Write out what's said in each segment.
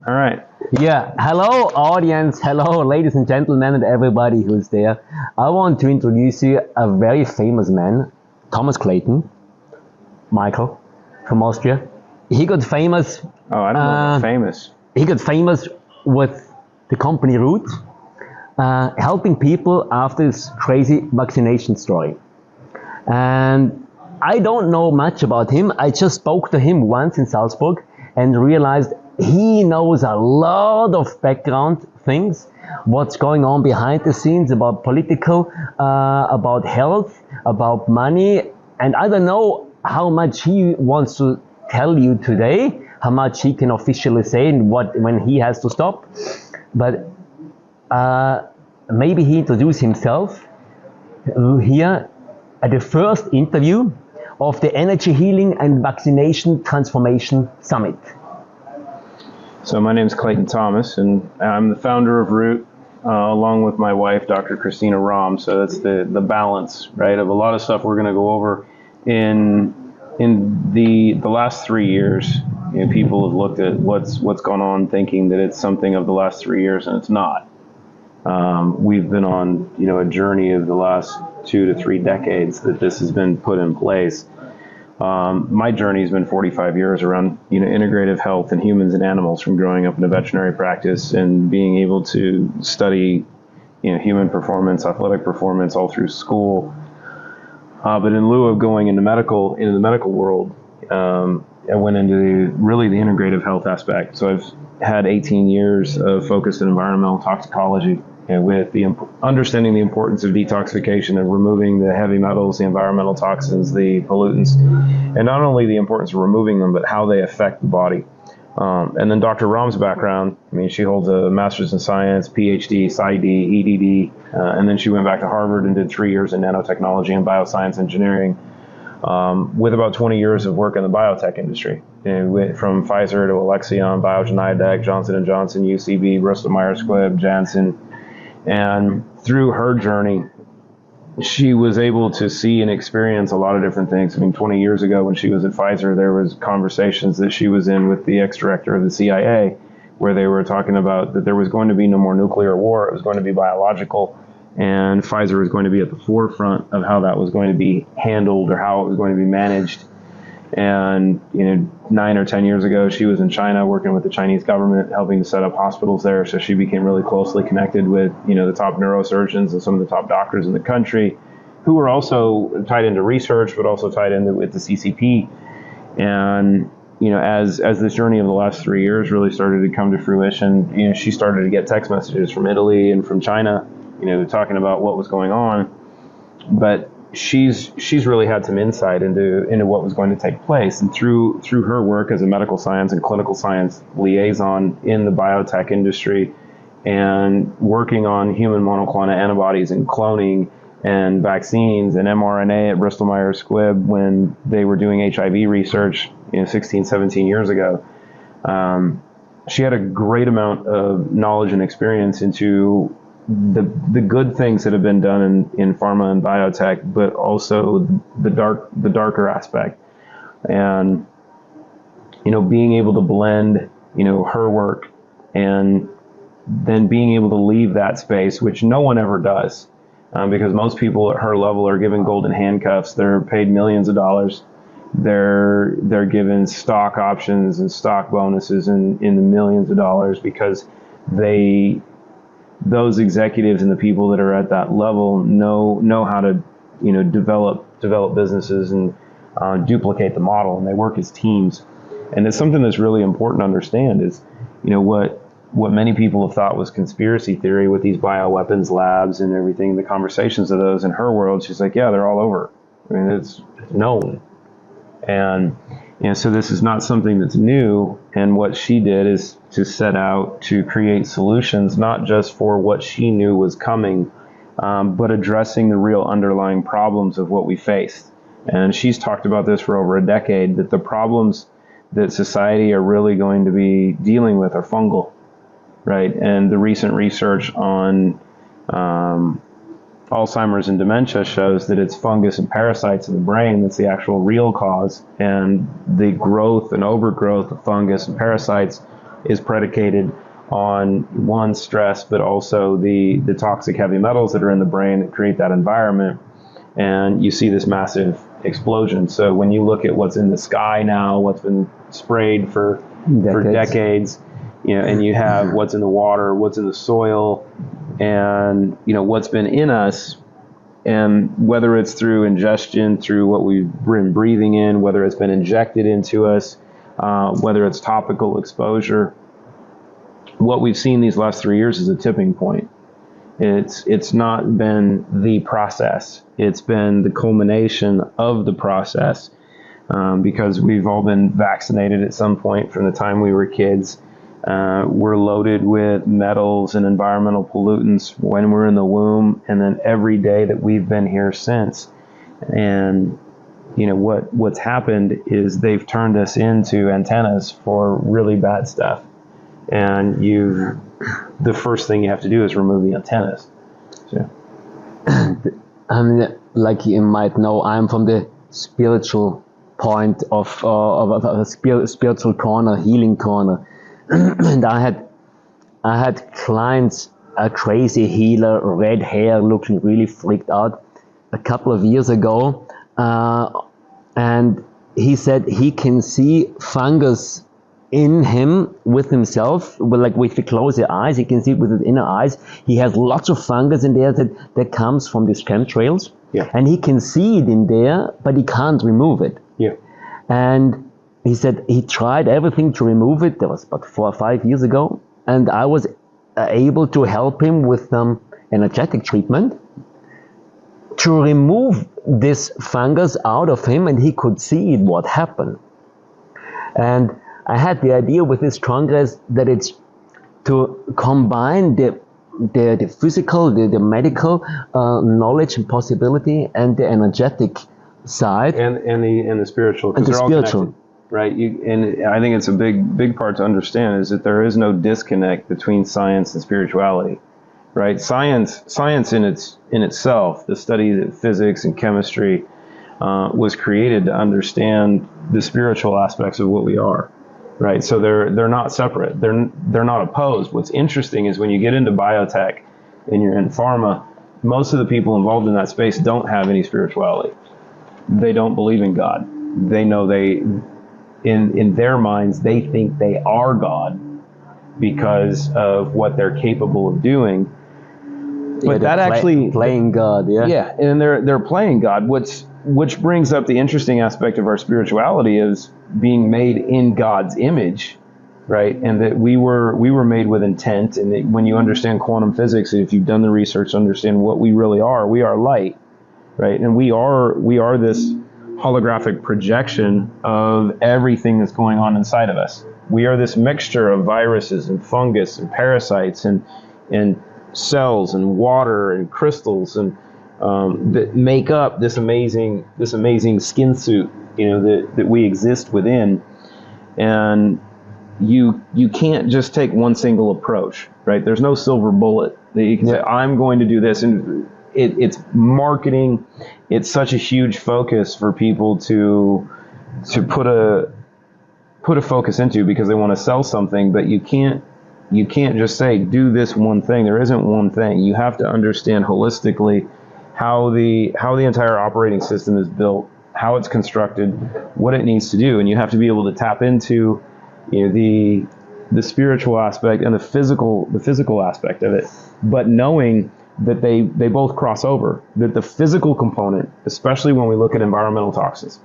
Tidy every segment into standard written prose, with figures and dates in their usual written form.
All right. Yeah, hello audience, hello ladies and gentlemen and everybody who's there. I want to introduce you a very famous man, Thomas Clayton, Michael from Austria. He got famous Oh, I don't know about uh, famous. he got famous with the company Root, helping people after this crazy vaccination story. And I don't know much about him. I just spoke to him once in Salzburg and realized he knows a lot of background things, what's going on behind the scenes about political, about health, about money. And I don't know how much he wants to tell you today, how much he can officially say and what when he has to stop. But uh, maybe he introduce himself here at the first interview of the Energy Healing and Vaccination Transformation Summit. So my name's Clayton Thomas, and I'm the founder of Root, along with my wife, Dr. Christina Rom. So that's the balance, right, of a lot of stuff we're going to go over in the last 3 years. People have looked at what's gone on, thinking that it's something of the last 3 years, and it's not. We've been on a journey of the last 2 to 3 decades that this has been put in place. My journey has been 45 years around integrative health in humans and animals, from growing up in a veterinary practice and being able to study human performance, athletic performance all through school. But in lieu of going into the medical world, I went into really the integrative health aspect. So I've had 18 years of focus in environmental toxicology, with the understanding the importance of detoxification and removing the heavy metals, the environmental toxins, the pollutants, and not only the importance of removing them, but how they affect the body. And then Dr. Rom's background, she holds a master's in science, PhD, PsyD, EDD, and then she went back to Harvard and did 3 years in nanotechnology and bioscience engineering, with about 20 years of work in the biotech industry, from Pfizer to Alexion, Biogen, Idec, Johnson & Johnson, UCB, Bristol Myers Squibb, Janssen. And through her journey, she was able to see and experience a lot of different things. 20 years ago when she was at Pfizer, there was conversations that she was in with the ex-director of the CIA, where they were talking about that there was going to be no more nuclear war. It was going to be biological, and Pfizer was going to be at the forefront of how that was going to be handled or how it was going to be managed. And 9 or 10 years ago, she was in China working with the Chinese government, helping to set up hospitals there. So she became really closely connected with the top neurosurgeons and some of the top doctors in the country, who were also tied into research, but also tied into with the CCP. And as this journey of the last 3 years really started to come to fruition, she started to get text messages from Italy and from China, talking about what was going on. But she's really had some insight into what was going to take place, and through her work as a medical science and clinical science liaison in the biotech industry, and working on human monoclonal antibodies and cloning and vaccines and mRNA at Bristol Myers Squibb when they were doing HIV research 16, 17 years ago. She had a great amount of knowledge and experience into the good things that have been done in pharma and biotech, but also the darker aspect, and being able to blend her work and then being able to leave that space, which no one ever does, because most people at her level are given golden handcuffs. They're paid millions of dollars. They're given stock options and stock bonuses in the millions of dollars, because those executives and the people that are at that level know how to develop businesses and duplicate the model, and they work as teams. And it's something that's really important to understand is what many people have thought was conspiracy theory with these bioweapons labs and everything. The conversations of those in her world, she's like, yeah, they're all over. It's known. And so this is not something that's new. And what she did is to set out to create solutions, not just for what she knew was coming, but addressing the real underlying problems of what we faced. And she's talked about this for over a decade, that the problems that society are really going to be dealing with are fungal, right? And the recent research on Alzheimer's and dementia shows that it's fungus and parasites in the brain that's the actual real cause, and the growth and overgrowth of fungus and parasites is predicated on one, stress, but also the toxic heavy metals that are in the brain that create that environment. And you see this massive explosion. So when you look at what's in the sky now, what's been sprayed for decades, you know, and you have what's in the water, what's in the soil, and you know what's been in us, and whether it's through ingestion, through what we've been breathing in, whether it's been injected into us, whether it's topical exposure, what we've seen these last 3 years is a tipping point. It's not been the process. It's been the culmination of the process, because we've all been vaccinated at some point from the time we were kids. We're loaded with metals and environmental pollutants when we're in the womb, and then every day that we've been here since. And you know what's happened is they've turned us into antennas for really bad stuff. And the first thing you have to do is remove the antennas. So. Like you might know, I'm from the spiritual point of a spiritual corner, healing corner. And I had clients, a crazy healer, red hair, looking really freaked out a couple of years ago, and he said he can see fungus in him with himself, like if you close your eyes, he can see it with his inner eyes. He has lots of fungus in there that comes from these chemtrails, and he can see it in there, but he can't remove it. And he said he tried everything to remove it. That was about 4 or 5 years ago. And I was able to help him with some energetic treatment to remove this fungus out of him, and he could see what happened. And I had the idea with this congress that it's to combine the physical, the medical knowledge and possibility, and the energetic side. And the spiritual. And the spiritual. Right, and I think it's a big part to understand is that there is no disconnect between science and spirituality, right? Science in itself, the study of physics and chemistry, was created to understand the spiritual aspects of what we are, right? So they're not separate. They're not opposed. What's interesting is when you get into biotech and you're in pharma, most of the people involved in that space don't have any spirituality. They don't believe in God. They know in their minds, they think they are God because of what they're capable of doing. But that actually playing God, and they're playing God. Which brings up the interesting aspect of our spirituality is being made in God's image, right? And that we were made with intent. And that when you understand quantum physics, if you've done the research to understand what we really are, we are light, right? And we are this holographic projection of everything that's going on inside of us. We are this mixture of viruses and fungus and parasites and cells and water and crystals and that make up this amazing skin suit, you know, that we exist within. And you can't just take one single approach, right? There's no silver bullet that you can say, I'm going to do this. And it's marketing. It's such a huge focus for people to put a focus into because they want to sell something, but you can't just say do this one thing. There isn't one thing. You have to understand holistically how the entire operating system is built, how it's constructed, what it needs to do, and you have to be able to tap into, you know, the spiritual aspect and the physical aspect of it, but knowing that they both cross over, that the physical component, especially when we look at environmental toxins,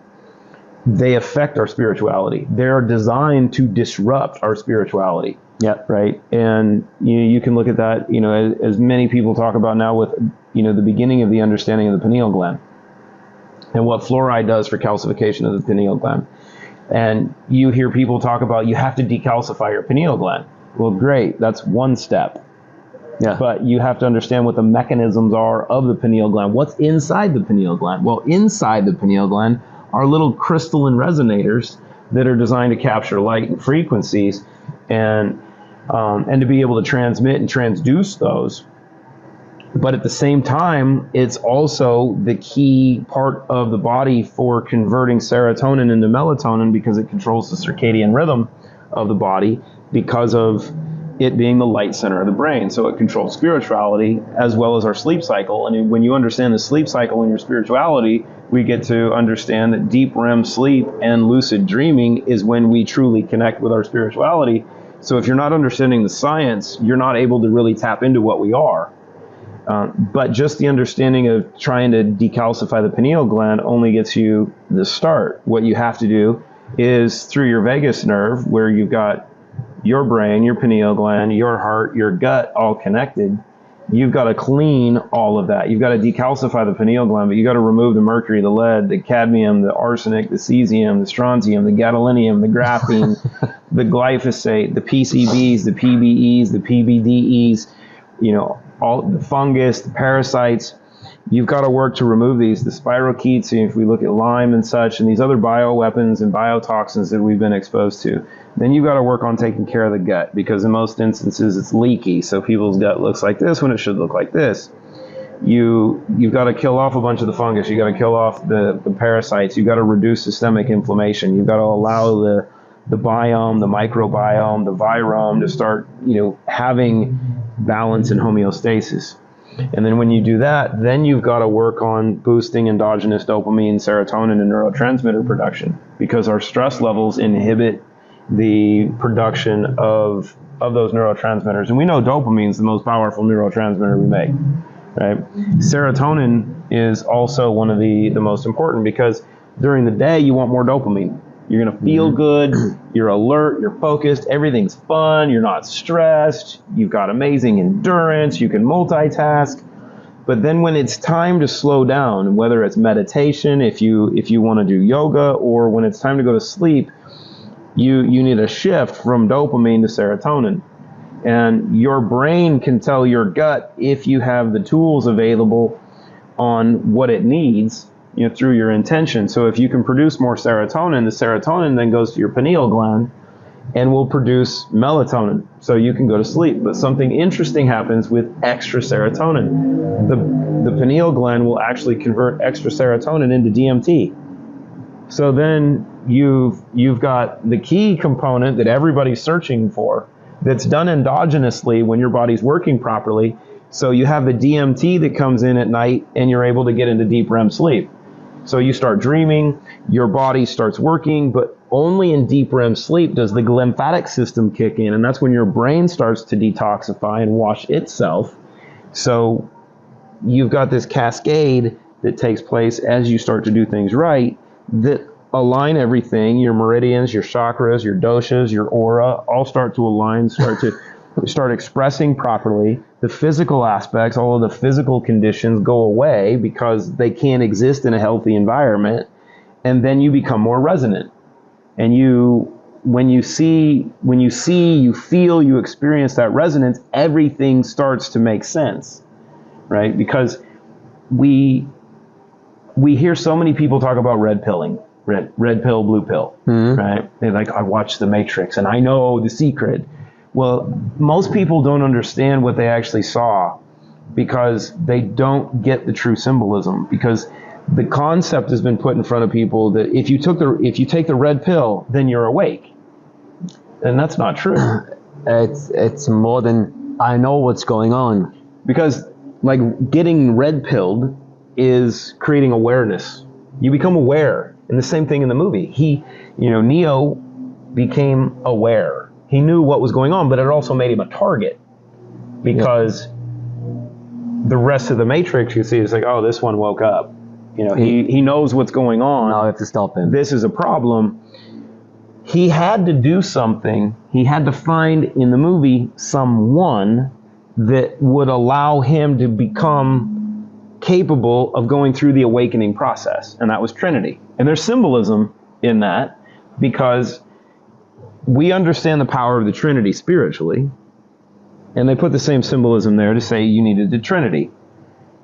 they affect our spirituality. They're designed to disrupt our spirituality. Yeah. Right. And you can look at that, you know, as many people talk about now with, you know, the beginning of the understanding of the pineal gland and what fluoride does for calcification of the pineal gland. And you hear people talk about you have to decalcify your pineal gland. Well, great. That's one step. Yeah. But you have to understand what the mechanisms are of the pineal gland. What's inside the pineal gland? Well, inside the pineal gland are little crystalline resonators that are designed to capture light and frequencies and to be able to transmit and transduce those. But at the same time, it's also the key part of the body for converting serotonin into melatonin because it controls the circadian rhythm of the body. because of it being the light center of the brain. So it controls spirituality as well as our sleep cycle. And when you understand the sleep cycle and your spirituality, we get to understand that deep REM sleep and lucid dreaming is when we truly connect with our spirituality. So if you're not understanding the science, you're not able to really tap into what we are. But just the understanding of trying to decalcify the pineal gland only gets you the start. What you have to do is through your vagus nerve, where you've got your brain, your pineal gland, your heart, your gut all connected, you've got to clean all of that. You've got to decalcify the pineal gland, but you've got to remove the mercury, the lead, the cadmium, the arsenic, the cesium, the strontium, the gadolinium, the graphene, the glyphosate, the PCBs, the PBEs, the PBDEs, all the fungus, the parasites. You've got to work to remove these, the spirochetes, if we look at Lyme and such, and these other bioweapons and biotoxins that we've been exposed to. Then you've got to work on taking care of the gut, because in most instances it's leaky, so people's gut looks like this when it should look like this. You've got to kill off a bunch of the fungus, you've got to kill off the parasites, you've got to reduce systemic inflammation, you've got to allow the biome, the microbiome, the virome to start, having balance and homeostasis. And then when you do that, then you've got to work on boosting endogenous dopamine, serotonin, and neurotransmitter production, because our stress levels inhibit the production of those neurotransmitters. And we know dopamine is the most powerful neurotransmitter we make, right? Serotonin is also one of the most important, because during the day you want more dopamine. You're going to feel good, you're alert, you're focused, everything's fun, you're not stressed, you've got amazing endurance, you can multitask. But then when it's time to slow down, whether it's meditation, if you want to do yoga, or when it's time to go to sleep, you need a shift from dopamine to serotonin. And your brain can tell your gut, if you have the tools available, on what it needs, through your intention. So if you can produce more serotonin, the serotonin then goes to your pineal gland and will produce melatonin, so you can go to sleep. But something interesting happens with extra serotonin. The pineal gland will actually convert extra serotonin into DMT. So then you've got the key component that everybody's searching for, that's done endogenously when your body's working properly. So you have the DMT that comes in at night, and you're able to get into deep REM sleep. So you start dreaming, your body starts working, but only in deep REM sleep does the lymphatic system kick in, and that's when your brain starts to detoxify and wash itself. So you've got this cascade that takes place as you start to do things right, that align everything, your meridians, your chakras, your doshas, your aura, all start to align, start expressing properly. The physical aspects, all of the physical conditions go away because they can't exist in a healthy environment, and then you become more resonant. And when you see, you feel, you experience that resonance, everything starts to make sense, right? Because we hear so many people talk about red pilling, red pill, blue pill, right? They're like, I watched The Matrix and I know the secret. Well, most people don't understand what they actually saw, because they don't get the true symbolism, because the concept has been put in front of people that if you take the red pill, then you're awake. And that's not true. It's more than I know what's going on. Because like getting red pilled is creating awareness. You become aware. And the same thing in the movie. Neo became aware. He knew what was going on, but it also made him a target, because the rest of the Matrix, you see, is like, oh, this one woke up. He knows what's going on. Now I have to stop him. This is a problem. He had to do something. He had to find in the movie someone that would allow him to become capable of going through the awakening process, and that was Trinity. And there's symbolism in that, because we understand the power of the Trinity spiritually, and they put the same symbolism there to say you needed the Trinity.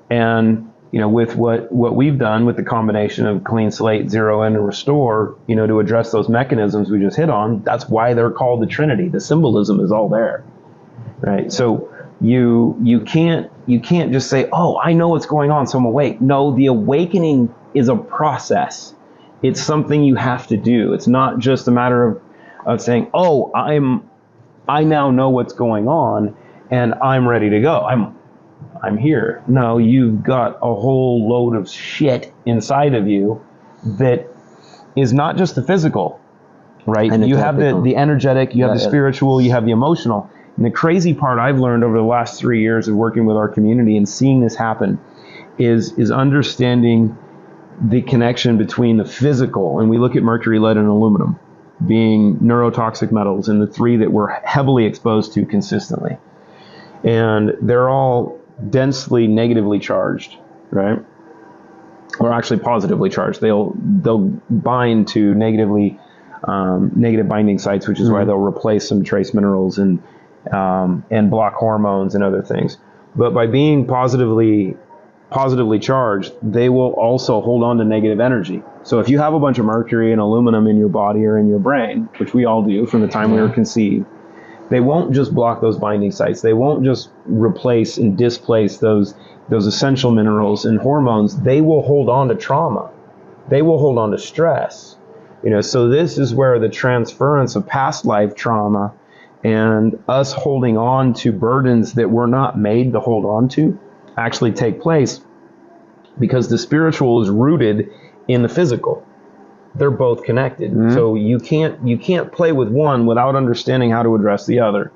And with what we've done with the combination of clean slate, zero in, and restore, to address those mechanisms we just hit on, that's why they're called the Trinity. The symbolism is all there, right? So you can't just say, oh, I know what's going on, so I'm awake. No, the awakening is a process. It's something you have to do. It's not just a matter of saying, oh, I now know what's going on and I'm ready to go. I'm here. No, you've got a whole load of shit inside of you that is not just the physical, right? You have the energetic, you have the spiritual, you have the emotional. And the crazy part I've learned over the last 3 years of working with our community and seeing this happen is understanding the connection between the physical, and we look at mercury, lead, and aluminum being neurotoxic metals, and the three that we're heavily exposed to consistently. And they're all densely negatively charged, right? Or actually positively charged. They'll bind to negative binding sites, which is why they'll replace some trace minerals and block hormones and other things. But by being positively charged, they will also hold on to negative energy. So if you have a bunch of mercury and aluminum in your body or in your brain, which we all do from the time we were conceived, they won't just block those binding sites. They won't just replace and displace those essential minerals and hormones. They will hold on to trauma. They will hold on to stress. So this is where the transference of past life trauma and us holding on to burdens that we're not made to hold on to actually take place, because the spiritual is rooted in the physical. They're both connected. So you can't play with one without understanding how to address the other.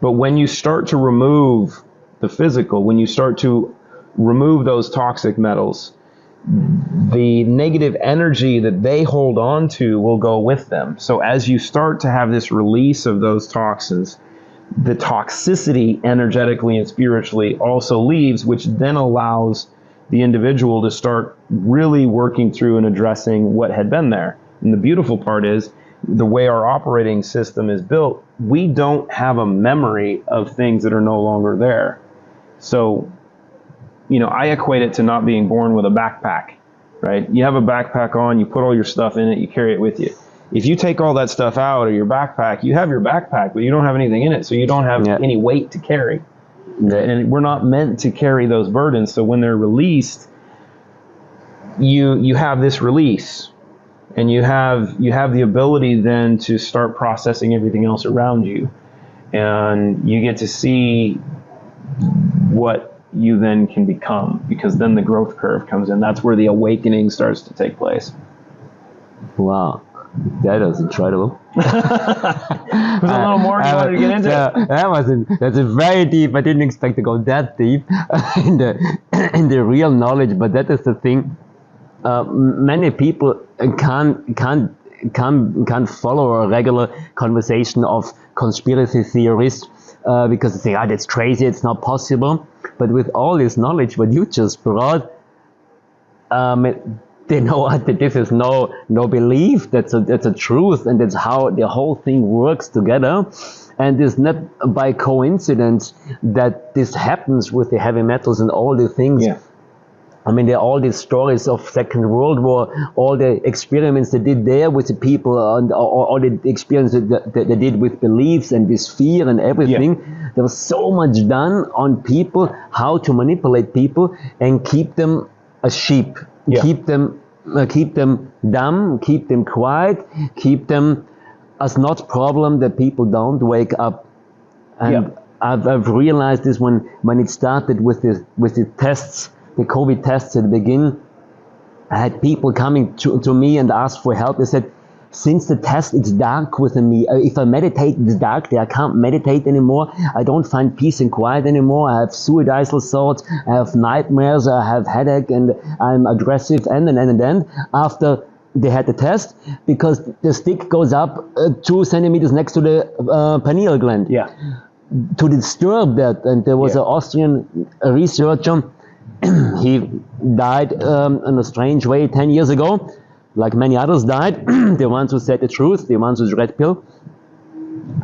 But when you start to remove the physical, when you start to remove those toxic metals, the negative energy that they hold on to will go with them. So as you start to have this release of those toxins, the toxicity energetically and spiritually also leaves, which then allows the individual to start really working through and addressing what had been there. And the beautiful part is, the way our operating system is built, we don't have a memory of things that are no longer there. So, I equate it to not being born with a backpack, right? You have a backpack on, you put all your stuff in it, you carry it with you. If you take all that stuff out of your backpack, you have your backpack, but you don't have anything in it, so you don't have any weight to carry. And we're not meant to carry those burdens. So when they're released, you have this release, and you have the ability then to start processing everything else around you, and you get to see what you then can become, because then the growth curve comes in. That's where the awakening starts to take place. Wow. That was incredible. Was a little more you wanted to get into? That's a very deep. I didn't expect to go that deep in the real knowledge, but that is the thing. Many people can't follow a regular conversation of conspiracy theorists because they say, that's crazy, it's not possible. But with all this knowledge, what you just brought, they know that this is no belief, that's a truth, and that's how the whole thing works together. And it's not by coincidence that this happens with the heavy metals and all the things. Yeah. I mean, there are all these stories of Second World War, all the experiments they did there with the people, and all the experiments that they did with beliefs and with fear and everything. Yeah. There was so much done on people, how to manipulate people and keep them as sheep. Yeah. Keep them dumb, keep them quiet, keep them as not problem that people don't wake up. And I've realized this when it started with the tests, the COVID tests at the beginning. I had people coming to me and ask for help. They said, since the test, it's dark within me. If I meditate, it's dark there. I can't meditate anymore. I don't find peace and quiet anymore. I have suicidal thoughts. I have nightmares. I have headache, and I'm aggressive. And after they had the test, because the stick goes up 2 centimeters next to the pineal gland. Yeah. To disturb that, and there was an Austrian researcher. He died in a strange way 10 years ago. Like many others died, the ones who said the truth, the ones who red pill.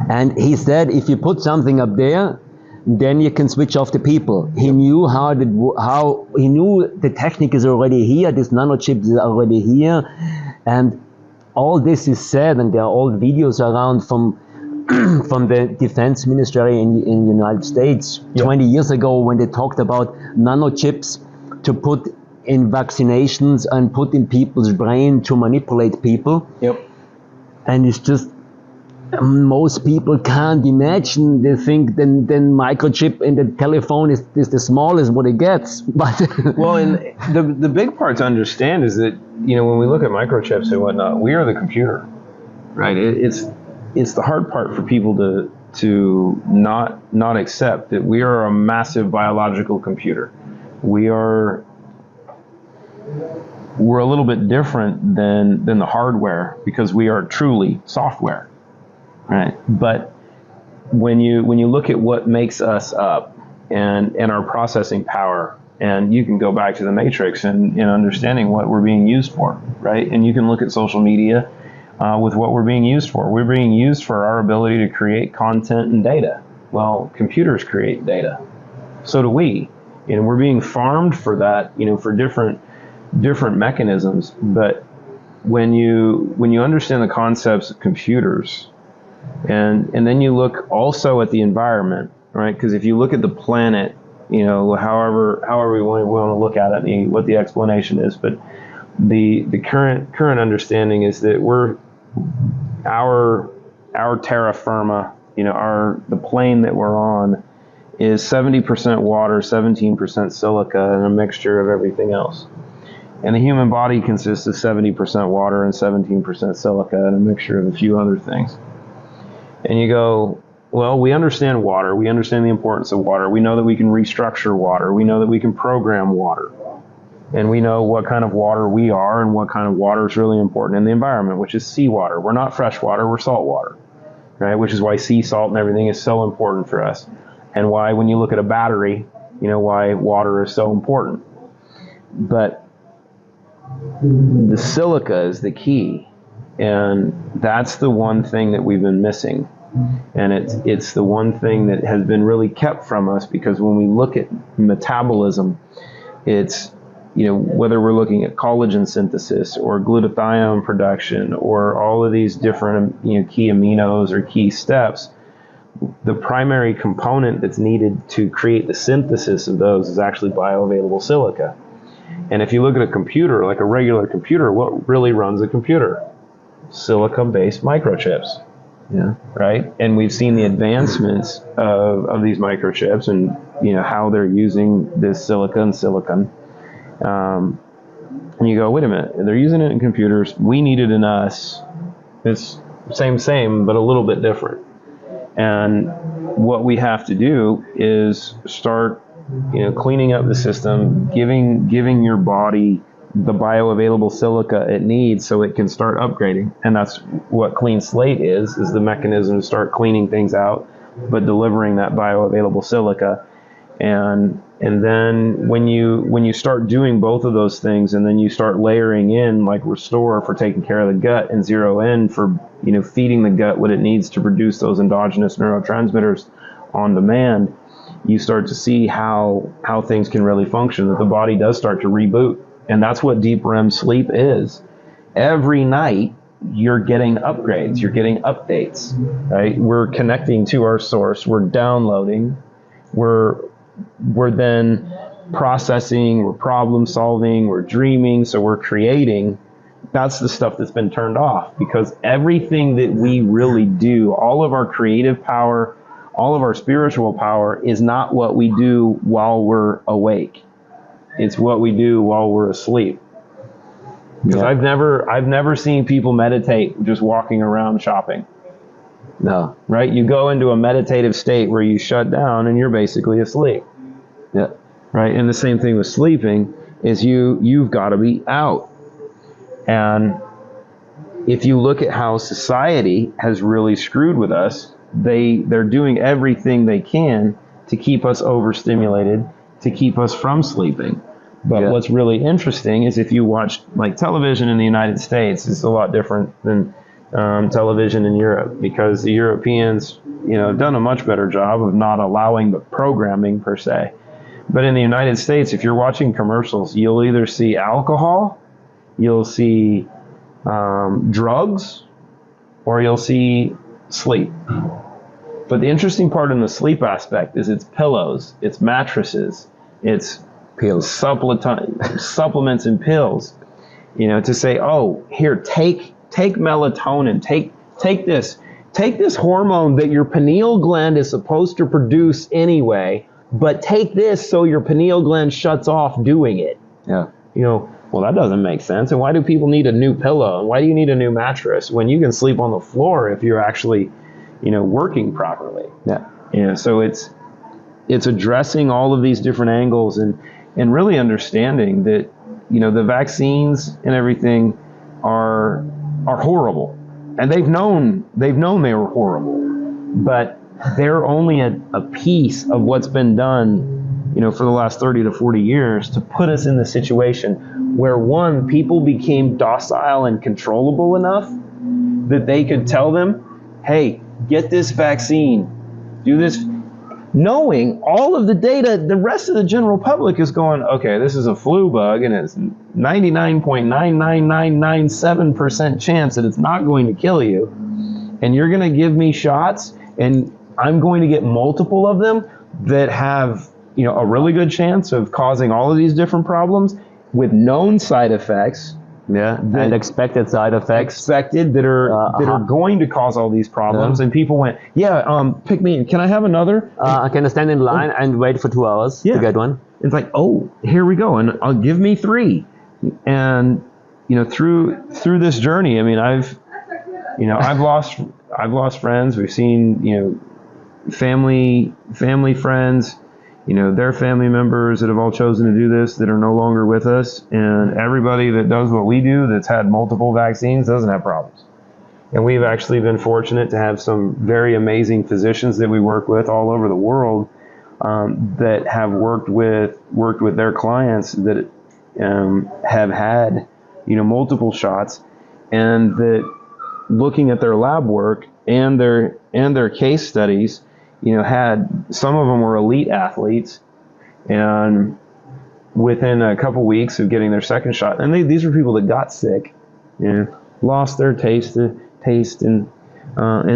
And he said, if you put something up there, then you can switch off the people. He knew he knew the technique is already here, this nanochip is already here, and all this is said, and there are old videos around from the defense ministry in the United States 20 years ago, when they talked about nanochips to put in vaccinations and put in people's brain to manipulate people. Yep. And it's just most people can't imagine. They think then microchip in the telephone is the smallest what it gets. But well, and the big part to understand is that, you know, when we look at microchips and whatnot, we are the computer, right? It's the hard part for people to not accept that we are a massive biological computer. We're a little bit different than the hardware because we are truly software, right? But when you look at what makes us up and our processing power, and you can go back to the Matrix and understanding what we're being used for, right? And you can look at social media with what we're being used for. We're being used for our ability to create content and data. Well, computers create data. So do we. And we're being farmed for that, for different mechanisms. But when you understand the concepts of computers, and then you look also at the environment, right? Because if you look at the planet, however we want to look at it, and what the explanation is, but the current understanding is that our terra firma, the plane that we're on, is 70% water, 17% silica, and a mixture of everything else. And the human body consists of 70% water and 17% silica, and a mixture of a few other things. And you go, well, we understand water. We understand the importance of water. We know that we can restructure water. We know that we can program water. And we know what kind of water we are and what kind of water is really important in the environment, which is seawater. We're not fresh water, we're salt water, right? Which is why sea salt and everything is so important for us. And why, when you look at a battery, why water is so important. But the silica is the key. And that's the one thing that we've been missing. And it's the one thing that has been really kept from us, because when we look at metabolism, it's, whether we're looking at collagen synthesis or glutathione production or all of these different, key aminos or key steps, the primary component that's needed to create the synthesis of those is actually bioavailable silica. And if you look at a computer, like a regular computer, what really runs a computer? Silicon-based microchips. Yeah. Right? And we've seen the advancements of these microchips and, how they're using this silica and silicon. And you go, wait a minute, they're using it in computers. We need it in us. It's same, but a little bit different. And what we have to do is start, cleaning up the system, giving your body the bioavailable silica it needs so it can start upgrading. And that's what Clean Slate is the mechanism to start cleaning things out, but delivering that bioavailable silica. And then when you start doing both of those things, and then you start layering in like Restore for taking care of the gut, and Zero In for feeding the gut what it needs to produce those endogenous neurotransmitters on demand, you start to see how things can really function, that the body does start to reboot. And that's what deep REM sleep is. Every night you're getting upgrades, you're getting updates, right? We're connecting to our source, we're downloading, we're then processing, we're problem solving, we're dreaming, so we're creating. That's the stuff that's been turned off, because everything that we really do, all of our creative power, all of our spiritual power, is not what we do while we're awake. It's what we do while we're asleep. Because I've never seen people meditate just walking around shopping. No. Right? You go into a meditative state where you shut down and you're basically asleep. Yeah. Right? And the same thing with sleeping is you've got to be out. And if you look at how society has really screwed with us, they're doing everything they can to keep us overstimulated, to keep us from sleeping. But what's really interesting is if you watch like television in the United States, it's a lot different than television in Europe, because the Europeans, have done a much better job of not allowing the programming per se. But in the United States, if you're watching commercials, you'll either see alcohol, you'll see drugs, or you'll see sleep. But the interesting part in the sleep aspect is it's pillows, it's mattresses, it's pills, supplements and pills. To say, oh, here, take melatonin, take this. take this hormone that your pineal gland is supposed to produce anyway, but take this so your pineal gland shuts off doing it. Yeah. You know, well, that doesn't make sense. And why do people need a new pillow? And why do you need a new mattress when you can sleep on the floor if you're actually, working properly? Yeah. Yeah. So it's addressing all of these different angles and really understanding that, the vaccines and everything are horrible. And they've known they were horrible, but they're only a piece of what's been done, for the last 30 to 40 years to put us in the situation where, one, people became docile and controllable enough that they could tell them, hey, get this vaccine, do this, knowing all of the data. The rest of the general public is going, okay, this is a flu bug and it's 99.99997% chance that it's not going to kill you, and you're going to give me shots and I'm going to get multiple of them that have, a really good chance of causing all of these different problems with known side effects. Yeah, and expected side effects. That are going to cause all these problems. Yeah. And people went, pick me. Can I have another? Can I stand in line and wait for 2 hours to get one? It's like, oh, here we go, and I'll give me 3. And through this journey, I mean, I've lost friends. We've seen family friends, their family members that have all chosen to do this that are no longer with us, and everybody that does what we do that's had multiple vaccines doesn't have problems. And we've actually been fortunate to have some very amazing physicians that we work with all over the world that have worked with their clients that have had multiple shots, and that looking at their lab work and their case studies, had some of them were elite athletes, and within a couple weeks of getting their second shot, and these were people that got sick, lost their taste and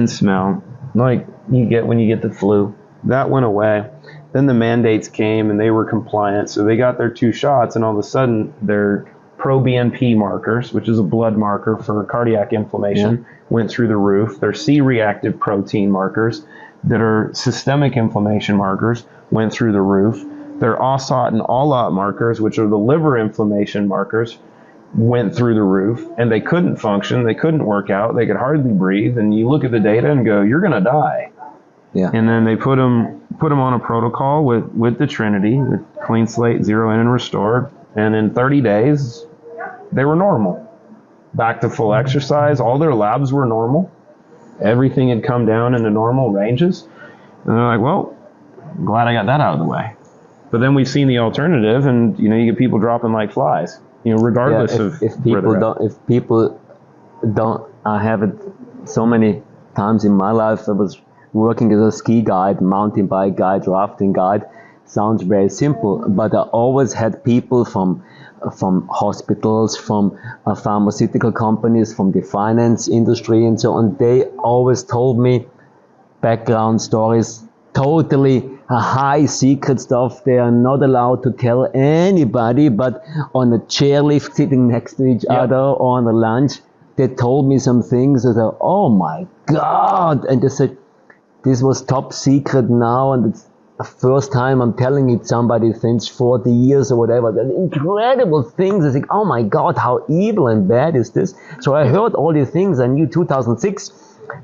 smell, like you get when you get the flu. That went away. Then the mandates came and they were compliant, so they got their 2 shots, and all of a sudden their pro-BNP markers, which is a blood marker for cardiac inflammation, went through the roof. Their C-reactive protein markers, that are systemic inflammation markers, went through the roof. Their OSAT and ALOT markers, which are the liver inflammation markers, went through the roof, and they couldn't function, they couldn't work out, they could hardly breathe, and you look at the data and go, you're going to die. Yeah. And then they put them on a protocol with the Trinity, with clean slate, zero in and restored, and in 30 days, they were normal. Back to full exercise, all their labs were normal. Everything had come down into normal ranges. And they're like, well, I'm glad I got that out of the way. But then we've seen the alternative, and you get people dropping like flies, regardless of if people don't, I have it so many times in my life. I was working as a ski guide, mountain bike guide, rafting guide. Sounds very simple, but I always had people from hospitals, from pharmaceutical companies, from the finance industry and so on. They always told me background stories, totally high secret stuff they are not allowed to tell anybody, but on a chairlift sitting next to each other or on a lunch, they told me some things that are, oh my God, and they said, this was top secret now, and it's the first time I'm telling it somebody since 40 years or whatever. The incredible things. I think, oh my God, how evil and bad is this? So I heard all these things. I knew 2006,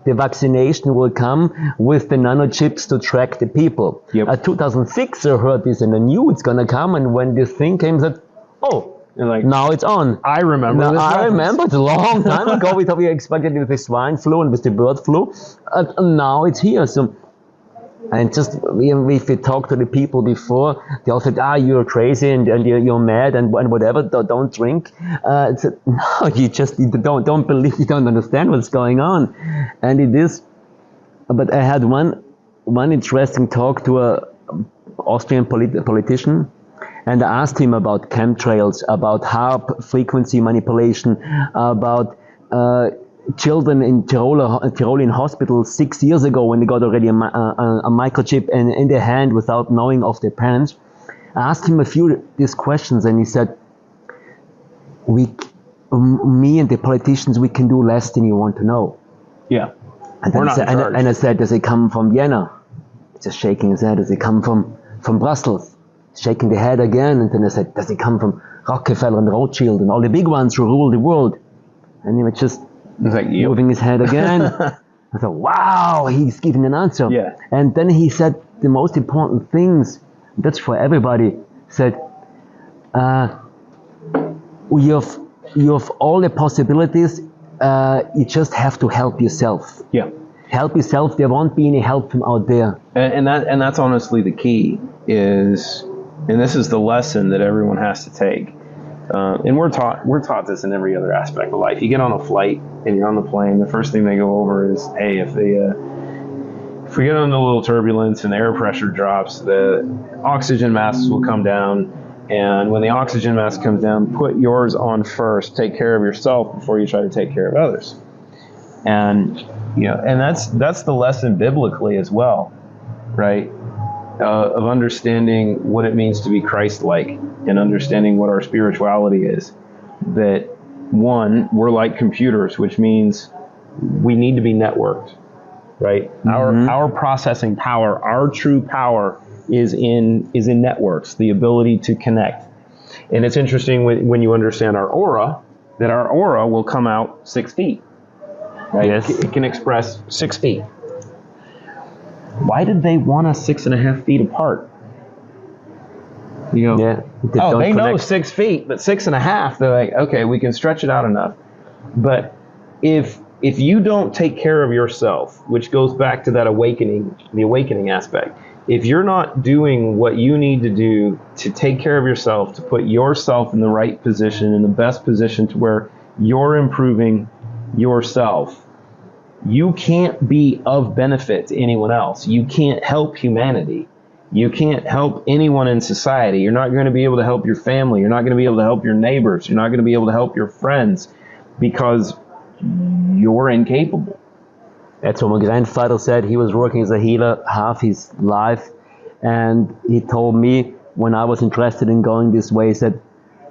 the vaccination will come with the nanochips to track the people. 2006, I heard this and I knew it's going to come. And when this thing came, I said, oh, now it's on. I remember. I remember. It's a long time ago. We thought we expected it with the swine flu and with the bird flu. And now it's here. So, and just if we talked to the people before, they all said, you're crazy and you're mad and whatever, don't drink. No, you don't believe, you don't understand what's going on. And it is, but I had one interesting talk to a Austrian politician, and I asked him about chemtrails, about HAARP frequency manipulation, about children in Tirolian hospital 6 years ago when they got already a microchip in their hand without knowing of their parents. I asked him a few of these questions, and he said, me and the politicians, we can do less than you want to know. Yeah. And, We're then not in charge. and I said, does it come from Vienna? Just shaking his head. Does it come from Brussels? Shaking the head again. And then I said, does it come from Rockefeller and Rothschild and all the big ones who rule the world? And he was just moving his head again. I thought, wow, he's giving an answer. Yeah. And then he said the most important things, that's for everybody, said, you have all the possibilities, you just have to help yourself. Yeah. Help yourself, there won't be any help from out there. And that's honestly the key is, and this is the lesson that everyone has to take. And we're taught this in every other aspect of life. You get on a flight and you're on the plane, the first thing they go over is, hey, if we get on a little turbulence and the air pressure drops, the oxygen masks will come down. And when the oxygen mask comes down, put yours on first. Take care of yourself before you try to take care of others. And and that's the lesson biblically as well, right? Of understanding what it means to be Christ-like and understanding what our spirituality is. That one, we're like computers, which means we need to be networked, right? Mm-hmm. Our processing power, our true power is in networks, the ability to connect. And it's interesting when you understand our aura, that our aura will come out 6 feet. Right? Yes. It can express 6 feet. Why did they want us 6.5 feet apart? You go, yeah, they know 6 feet, but 6.5, they're like, okay, we can stretch it out enough. But if you don't take care of yourself, which goes back to that awakening, the awakening aspect, if you're not doing what you need to do to take care of yourself, to put yourself in the right position, in the best position to where you're improving yourself, you can't be of benefit to anyone else. You can't help humanity. You can't help anyone in society. You're not going to be able to help your family. You're not going to be able to help your neighbors. You're not going to be able to help your friends because you're incapable. That's what my grandfather said. He was working as a healer half his life, and he told me when I was interested in going this way, he said,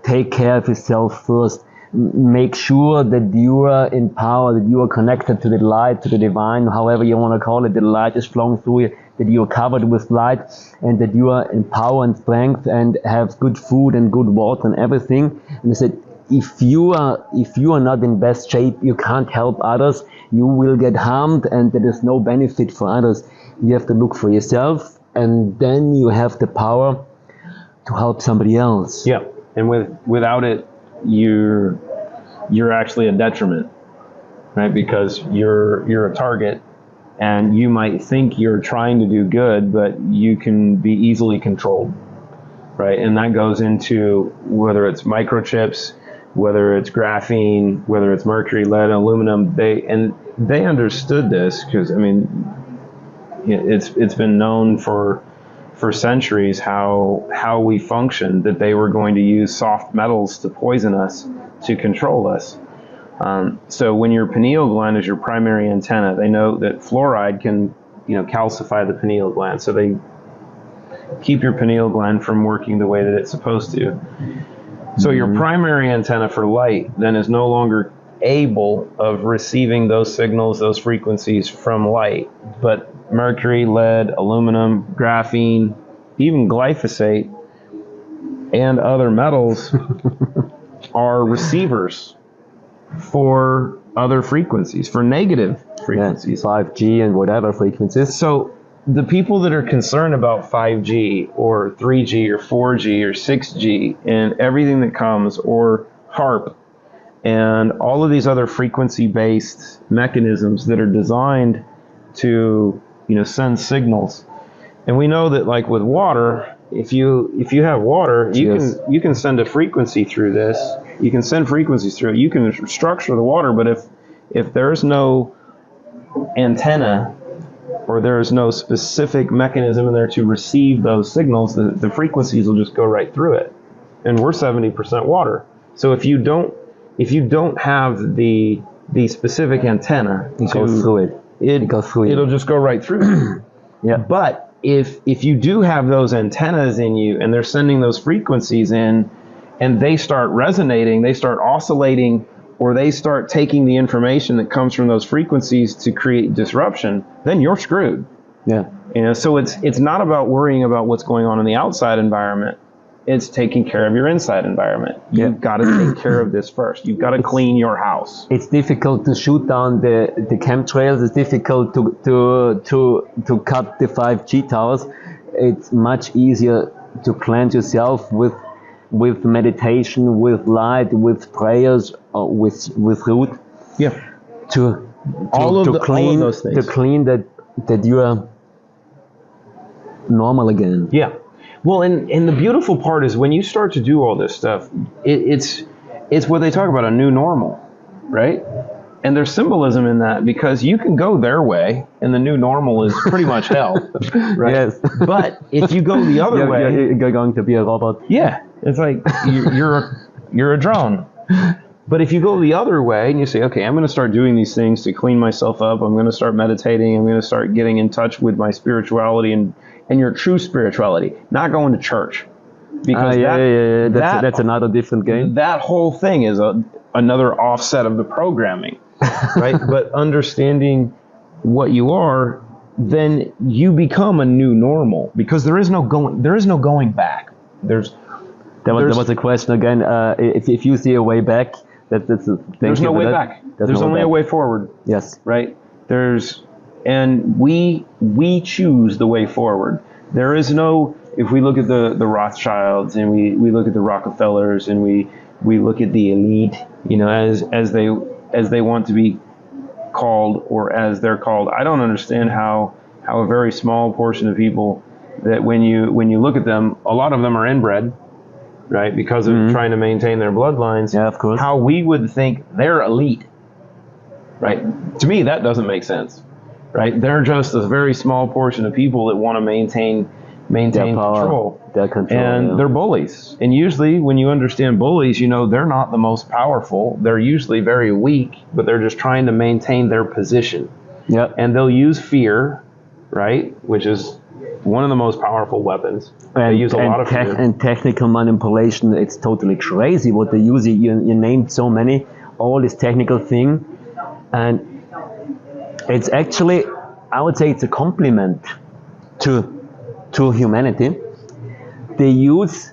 take care of yourself first. Make sure that you are in power, that you are connected to the light, to the divine, however you want to call it, the light is flowing through you, that you are covered with light, and that you are in power and strength and have good food and good water and everything. And he said, if you are not in best shape, you can't help others, you will get harmed, and there is no benefit for others. You have to look for yourself, and then you have the power to help somebody else. Yeah, and without it, you're actually a detriment, right? Because you're a target, and you might think you're trying to do good, but you can be easily controlled, right? And that goes into whether it's microchips, whether it's graphene, whether it's mercury, lead, aluminum. They understood this because, I mean, it's been known for centuries how we function, that they were going to use soft metals to poison us, to control us. So when your pineal gland is your primary antenna, they know that fluoride can calcify the pineal gland. So they keep your pineal gland from working the way that it's supposed to. So your primary antenna for light then is no longer able of receiving those signals, those frequencies from light, but mercury, lead, aluminum, graphene, even glyphosate, and other metals are receivers for other frequencies, for negative frequencies. Yeah, 5G and whatever frequencies. So the people that are concerned about 5G or 3G or 4G or 6G and everything that comes, or HARP, and all of these other frequency-based mechanisms that are designed to send signals. And we know that, like with water, if you have water, you can send a frequency through this. You can send frequencies through it. You can structure the water, but if there's no antenna or there's no specific mechanism in there to receive those signals, the frequencies will just go right through it. And we're 70% water. So if you don't have the specific antenna, it goes through it. It'll just go right through. Yeah. But if you do have those antennas in you and they're sending those frequencies in and they start resonating, they start oscillating or they start taking the information that comes from those frequencies to create disruption, then you're screwed. Yeah. So it's not about worrying about what's going on in the outside environment. It's taking care of your inside environment. You've got to take care of this first. You've got to clean your house. It's difficult to shoot down the chemtrails. It's difficult to cut the 5G towers. It's much easier to cleanse yourself with meditation, with light, with prayers, with root. Yeah. To clean all of those things. To clean that you are normal again. Yeah. Well, and the beautiful part is when you start to do all this stuff, it's what they talk about, a new normal, right? And there's symbolism in that, because you can go their way and the new normal is pretty much hell, right? Yes. But if you go the other way, you're going to be a robot. Yeah, it's like you're a drone. But if you go the other way and you say, okay, I'm going to start doing these things to clean myself up, I'm going to start meditating, I'm going to start getting in touch with my spirituality and your true spirituality, not going to church. Because that's another different game. That whole thing is another offset of the programming, right? But understanding what you are, then you become a new normal, because there is no going back. There was a question again. If you see a way back, that's the thing. There's no way back. There's only a way forward. Yes. Right. And we choose the way forward. There is no. If we look at the Rothschilds and we look at the Rockefellers and we look at the elite, as they want to be called, or as they're called, I don't understand how a very small portion of people, that when you look at them, a lot of them are inbred, right? Because of trying to maintain their bloodlines. Yeah, of course. How we would think they're elite, right? To me, that doesn't make sense, right? They're just a very small portion of people that want to maintain control. And they're bullies. And usually when you understand bullies, they're not the most powerful. They're usually very weak, but they're just trying to maintain their position. Yep. And they'll use fear, right? Which is one of the most powerful weapons. They use a lot of fear. And technical manipulation, it's totally crazy what they use. You named so many, all this technical thing. And it's actually, I would say it's a compliment to humanity. They use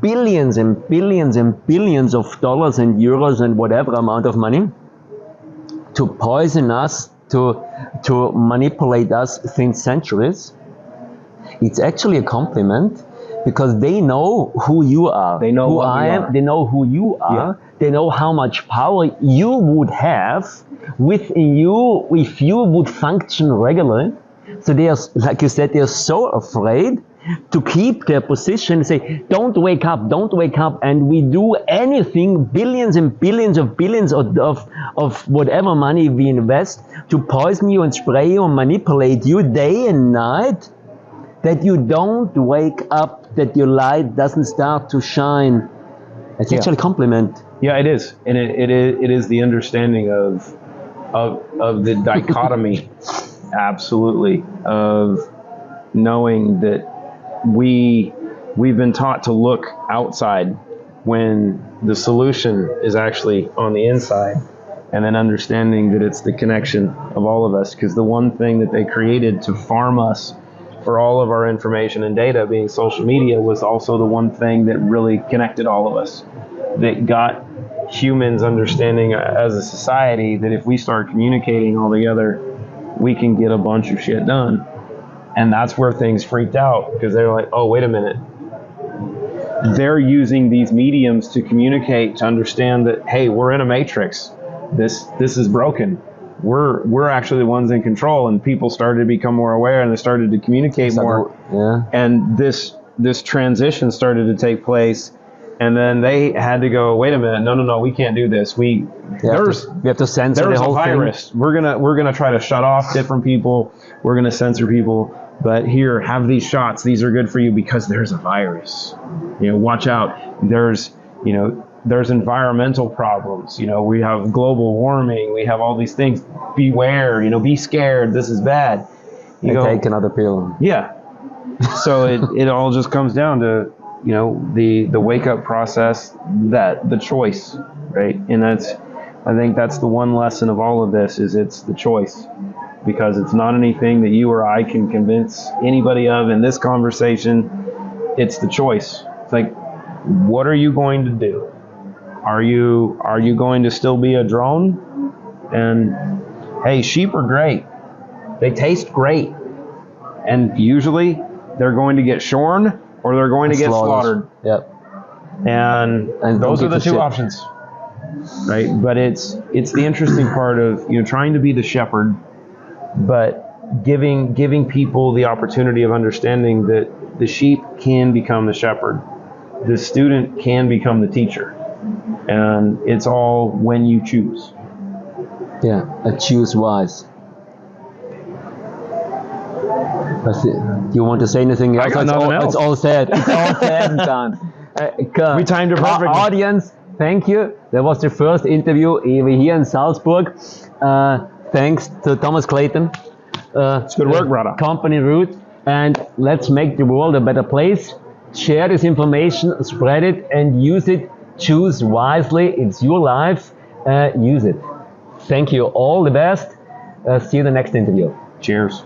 billions and billions and billions of dollars and euros and whatever amount of money to poison us, to manipulate us since centuries. It's actually a compliment, because they know who you are. They know who what I am. are. They know who you are. Yeah. They know how much power you would have within you if you would function regularly. So they are, like you said, they are so afraid to keep their position, say, don't wake up, and we do anything, billions and billions of whatever money we invest to poison you and spray you and manipulate you day and night, that you don't wake up, that your light doesn't start to shine. It's actually a compliment. Yeah, it is. And it is the understanding of the dichotomy, absolutely, of knowing that we've been taught to look outside when the solution is actually on the inside, and then understanding that it's the connection of all of us, because the one thing that they created to farm us for all of our information and data, being social media, was also the one thing that really connected all of us, that got humans understanding as a society that if we start communicating all together, we can get a bunch of shit done. And that's where things freaked out, because they're like, oh, wait a minute. They're using these mediums to communicate, to understand that, hey, we're in a matrix. This is broken. We're actually the ones in control. And people started to become more aware, and they started to communicate more. Yeah. And this transition started to take place. And then they had to go, wait a minute, no, we can't do this. We have to censor the whole thing. There's a virus. We're gonna try to shut off different people. We're gonna censor people. But here, have these shots. These are good for you because there's a virus. Watch out. There's environmental problems. We have global warming. We have all these things. Beware. Be scared. This is bad. Take another pill. Yeah. So it all just comes down to the wake up process, that the choice, right? And that's I think that's the one lesson of all of this is it's the choice, because it's not anything that you or I can convince anybody of in this conversation. It's the choice. It's like, what are you going to do? Are you going to still be a drone? And hey, sheep are great. They taste great. And usually they're going to get shorn or they're going to get slaughtered. Yep. And those are the two options. Right? But it's the interesting part of, trying to be the shepherd, but giving people the opportunity of understanding that the sheep can become the shepherd. The student can become the teacher. And it's all when you choose. Yeah, choose wise. That's it. Do you want to say anything else? I got nothing else. It's all said. It's all said and done. We timed it perfectly. Audience, thank you. That was the first interview over here in Salzburg. Thanks to Thomas Clayton. It's good work, brother. Company Root. And let's make the world a better place. Share this information, spread it, and use it. Choose wisely. It's your life. Use it. Thank you. All the best. See you in the next interview. Cheers.